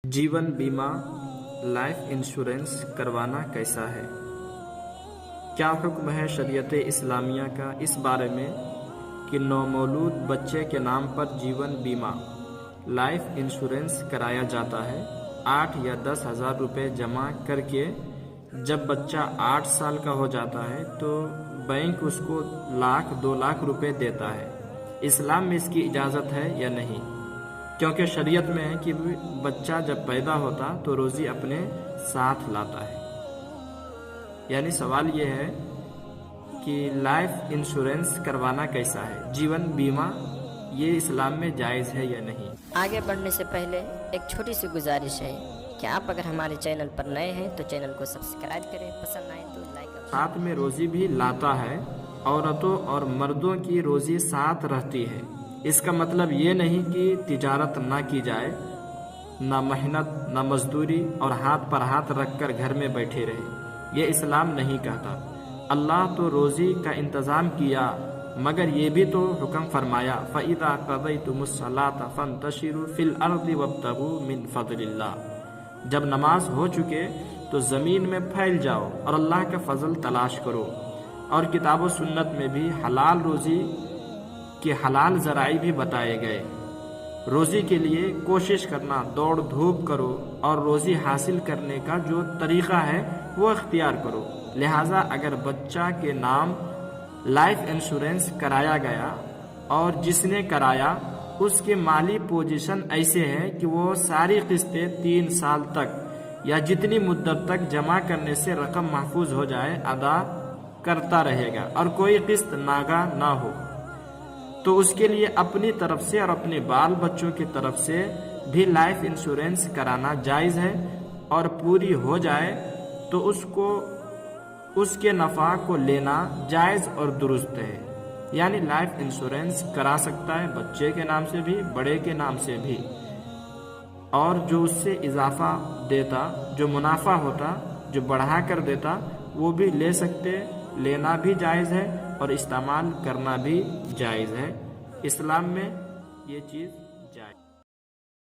जीवन बीमा life insurance करवाना कैसा है? क्या हुक्म है शरीयत इस्लामिया का इस बारे में कि नौमौलूद बच्चे के नाम पर जीवन बीमा लाइफ इंश्योरेंस कराया जाता है। 8 या 10 हज़ार रुपये जमा करके जब बच्चा 8 साल का हो जाता है तो बैंक उसको 1,00,000-2 लाख रुपए देता है। इस्लाम में इसकी इजाज़त है या नहीं? क्योंकि शरीयत में है कि बच्चा जब पैदा होता तो रोज़ी अपने साथ लाता है। यानी सवाल ये है कि लाइफ इंश्योरेंस करवाना कैसा है, जीवन बीमा ये इस्लाम में जायज़ है या नहीं। आगे बढ़ने से पहले एक छोटी सी गुजारिश है कि आप अगर हमारे चैनल पर नए हैं तो चैनल को सब्सक्राइब करें, पसंद आए तो लाइक करें। साथ में रोज़ी भी लाता है। औरतों और मर्दों की रोज़ी साथ रहती है। इसका मतलब ये नहीं कि तिजारत ना की जाए, ना मेहनत ना मजदूरी और हाथ पर हाथ रखकर घर में बैठे रहे, ये इस्लाम नहीं कहता। अल्लाह तो रोज़ी का इंतज़ाम किया, मगर ये भी तो हुक्म फरमाया फ़इज़ा क़ज़य्तुमुस्सलात फ़ंतशिरू फ़िल अर्ज़ि वब्तगू मिन फ़ज़लिल्लाह। जब नमाज हो चुके तो ज़मीन में फैल जाओ और अल्लाह का फजल तलाश करो। और किताब व सुन्नत में भी हलाल रोज़ी के हलाल ज़राई भी बताए गए। रोज़ी के लिए कोशिश करना, दौड़ धूप करो और रोज़ी हासिल करने का जो तरीक़ा है वो इख्तियार करो। लिहाजा अगर बच्चा के नाम लाइफ इंश्योरेंस कराया गया और जिसने कराया उसके माली पोजीशन ऐसे है कि वो सारी किस्तें 3 साल तक या जितनी मुद्दत तक जमा करने से रकम महफूज हो जाए अदा करता रहेगा और कोई किस्त नागा ना हो, तो उसके लिए अपनी तरफ से और अपने बाल बच्चों की तरफ से भी लाइफ इंश्योरेंस कराना जायज़ है। और पूरी हो जाए तो उसको उसके नफ़ा को लेना जायज़ और दुरुस्त है। यानी लाइफ इंश्योरेंस करा सकता है बच्चे के नाम से भी, बड़े के नाम से भी, और जो उससे इजाफा देता, जो मुनाफा होता, जो बढ़ा कर देता, वो भी ले सकते, लेना भी जायज़ है और इस्तेमाल करना भी जायज़ है। इस्लाम में ये चीज़